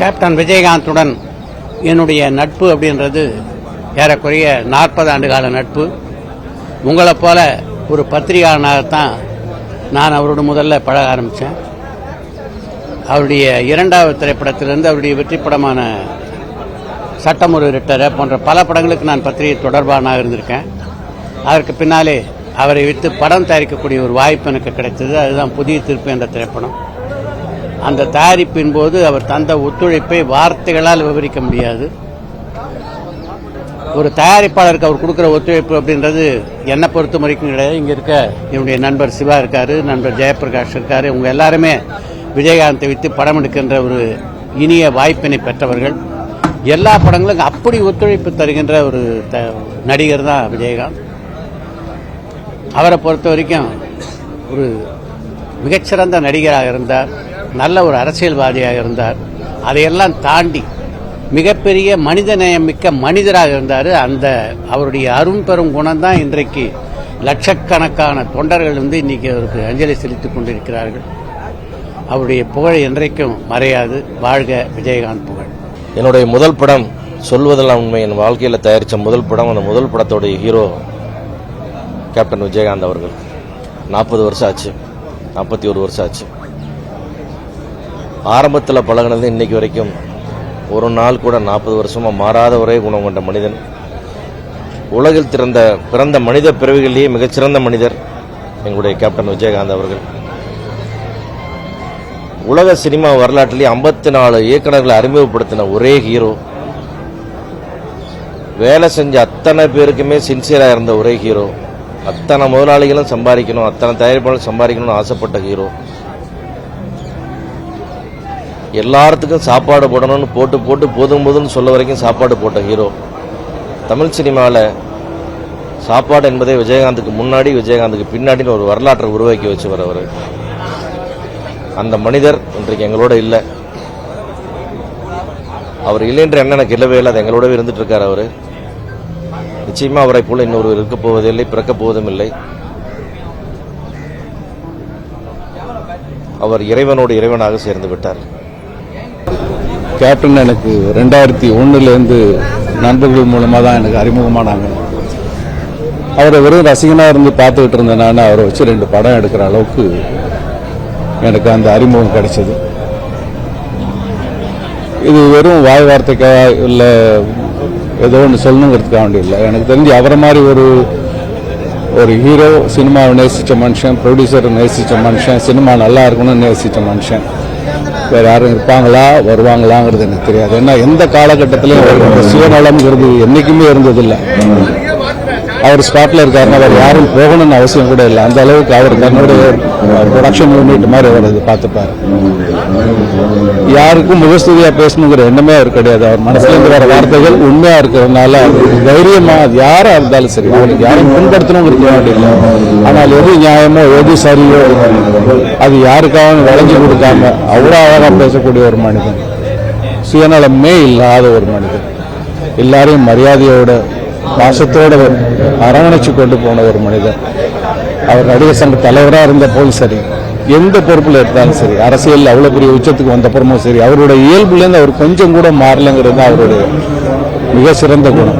Captain விஜயகாந்துடன் என்னுடைய நட்பு அப்படின்றது ஏறக்குறைய 40 ஆண்டு கால நட்பு. உங்களை போல ஒரு பத்திரிகையாளனாகத்தான் நான் அவரோட முதல்ல பழக ஆரம்பித்தேன். அவருடைய இரண்டாவது திரைப்படத்திலிருந்து அவருடைய வெற்றி படமான சட்டம் ஒரு ரிட்டரை போன்ற பல படங்களுக்கு நான் பத்திரிகை தொடர்பானாக இருந்திருக்கேன். அதற்கு பின்னாலே அவரை வைத்து படம் தயாரிக்கக்கூடிய ஒரு வாய்ப்பு எனக்கு கிடைத்தது. அதுதான் புதிய தீர்ப்பு என்ற திரைப்படம். அந்த தயாரிப்பின் போது அவர் தந்த ஒத்துழைப்பை வார்த்தைகளால் விவரிக்க முடியாது. ஒரு தயாரிப்பாளருக்கு அவர் கொடுக்குற ஒத்துழைப்பு அப்படின்றது என்னை பொறுத்த வரைக்கும் கிடையாது. இங்கே இருக்க என்னுடைய நண்பர் சிவா இருக்காரு, நண்பர் ஜெயபிரகாஷ் இருக்காரு. இவங்க எல்லாருமே விஜயகாந்தை வைத்து படம் எடுக்கின்ற ஒரு இனிய வாய்ப்பினை பெற்றவர்கள். எல்லா படங்களுக்கும் அப்படி ஒத்துழைப்பு தருகின்ற ஒரு நடிகர் தான் விஜயகாந்த். அவரை பொறுத்த வரைக்கும் ஒரு மிகச்சிறந்த நடிகராக இருந்தார், நல்ல ஒரு அரசியல்வாதியாக இருந்தார். அதையெல்லாம் தாண்டி மிகப்பெரிய மனிதநேயம் மிக்க மனிதராக இருந்தார். அந்த அவருடைய அரும்பெரும் குணம் தான் இன்றைக்கு லட்சக்கணக்கான தொண்டர்கள் இன்னைக்கு அவருக்கு அஞ்சலி செலுத்திக் கொண்டிருக்கிறார்கள். அவருடைய புகழ் என்றைக்கும் மறையாது. வாழ்க விஜயகாந்த் புகழ். என்னுடைய முதல் படம் சொல்வதெல்லாம் உண்மை. என் வாழ்க்கையில் தயாரித்த முதல் படம், அந்த முதல் படத்தோடைய ஹீரோ கேப்டன் விஜயகாந்த் அவர்கள். 40 வருஷம் ஆச்சு, 41 வருஷம் ஆச்சு. ஆரம்பத்தில் பழகினது இன்னைக்கு வரைக்கும் ஒரு நாள் கூட 40 வருஷமாக மாறாத ஒரே குணம் கொண்ட மனிதன். உலகில் பிறந்த மனித பிறவிகளிலேயே மிகச்சிறந்த மனிதர் எங்களுடைய கேப்டன் விஜயகாந்த் அவர்கள். உலக சினிமா வரலாற்றிலேயே 54 இயக்குநர்களை அறிமுகப்படுத்தின ஒரே ஹீரோ. வேலை செஞ்ச அத்தனை பேருக்குமே சின்சியராக இருந்த ஒரே ஹீரோ. அத்தனை முதலாளிகளும் சம்பாதிக்கணும், அத்தனை தயாரிப்பாளர்களும் சம்பாதிக்கணும்னு ஆசைப்பட்ட ஹீரோ. எல்லாத்துக்கும் சாப்பாடு போடணும்னு போட்டு போதும்னு சொல்ல வரைக்கும் சாப்பாடு போட்ட ஹீரோ. தமிழ் சினிமாவில் சாப்பாடு என்பதே விஜயகாந்துக்கு முன்னாடி விஜயகாந்துக்கு பின்னாடின்னு ஒரு வரலாற்றை உருவாக்கி வச்சவர் அவர். அந்த மனிதர் இன்றைக்கு எங்களோட இல்லை. அவர் இல்லைன்ற எண்ணம் எனக்கு இல்லவே இல்லை. அது எங்களோடவே இருந்துட்டு இருக்கார். அவர் நிச்சயமா அவரை போல இன்னொரு இருக்கப் போவதில்லை, பிறக்கப் போவதும் இல்லை. அவர் இறைவனோடு இறைவனாக சேர்ந்து விட்டார். கேப்டன் எனக்கு 2001 நண்பர்கள் மூலமாக தான் எனக்கு அறிமுகமானாங்க. அவரை வெறும் ரசிகனாக இருந்து பார்த்துக்கிட்டு இருந்தேன். நான் அவரை வச்சு 2 படம் எடுக்கிற அளவுக்கு எனக்கு அந்த அறிமுகம் கிடைச்சது. இது வெறும் வாய் வார்த்தைக்காக இல்லை, ஏதோ ஒன்று சொல்லணுங்கிறதுக்காக வேண்டிய இல்லை. எனக்கு தெரிஞ்சு அவரை மாதிரி ஒரு ஹீரோ, சினிமாவை நேசித்த மனுஷன், ப்ரொடியூசரை நேசித்த மனுஷன், சினிமா நல்லா இருக்கணும்னு நேசித்த மனுஷன் வேறு யாரும் இருப்பாங்களா வருவாங்களாங்கிறது எனக்கு தெரியாது. ஏன்னா எந்த காலகட்டத்திலையும் சுயநலம்ங்கிறது என்றைக்குமே இருந்ததில்லை. அவர் ஸ்பாட்ல இருக்காருன்னா அவர் யாரும் போகணும்னு அவசியம் கூட இல்லை. அந்த அளவுக்கு அவர் தன்னுடைய ப்ரொடக்ஷன் யூனிட் மாதிரி அவர் அது பார்த்துப்பார். யாருக்கும் முகஸ்துதியா பேசணுங்கிற எண்ணமே அவர் கிடையாது. அவர் மனசுல இருந்து வர வார்த்தைகள் உண்மையா இருக்கிறதுனால தைரியமா யாரா இருந்தாலும் சரி, அவருக்கு யாரும் புண்படுத்தணுங்கிறது வேண்டிய. ஆனால் எது நியாயமோ எது சரியோ அது யாருக்காகவும் வளைஞ்சு கொடுக்காம அவ்வளோ அழகா பேசக்கூடிய ஒரு மனிதன், சுயநலமே இல்லாத ஒரு மனிதன், எல்லாரையும் மரியாதையோட பாசத்தோடு அரவணைச்சு கொண்டு போன ஒரு மனிதர். அவர் நடிகர் சங்க தலைவராக இருந்த போதும் சரி, எந்த பொறுப்பில் இருந்தாலும் சரி, அரசியல் அவ்வளோ பெரிய உச்சத்துக்கு வந்தப்புறமும் சரி, அவருடைய இயல்புலேருந்து அவர் கொஞ்சம் கூட மாறலைங்கிறது தான் அவருடைய மிக சிறந்த குணம்.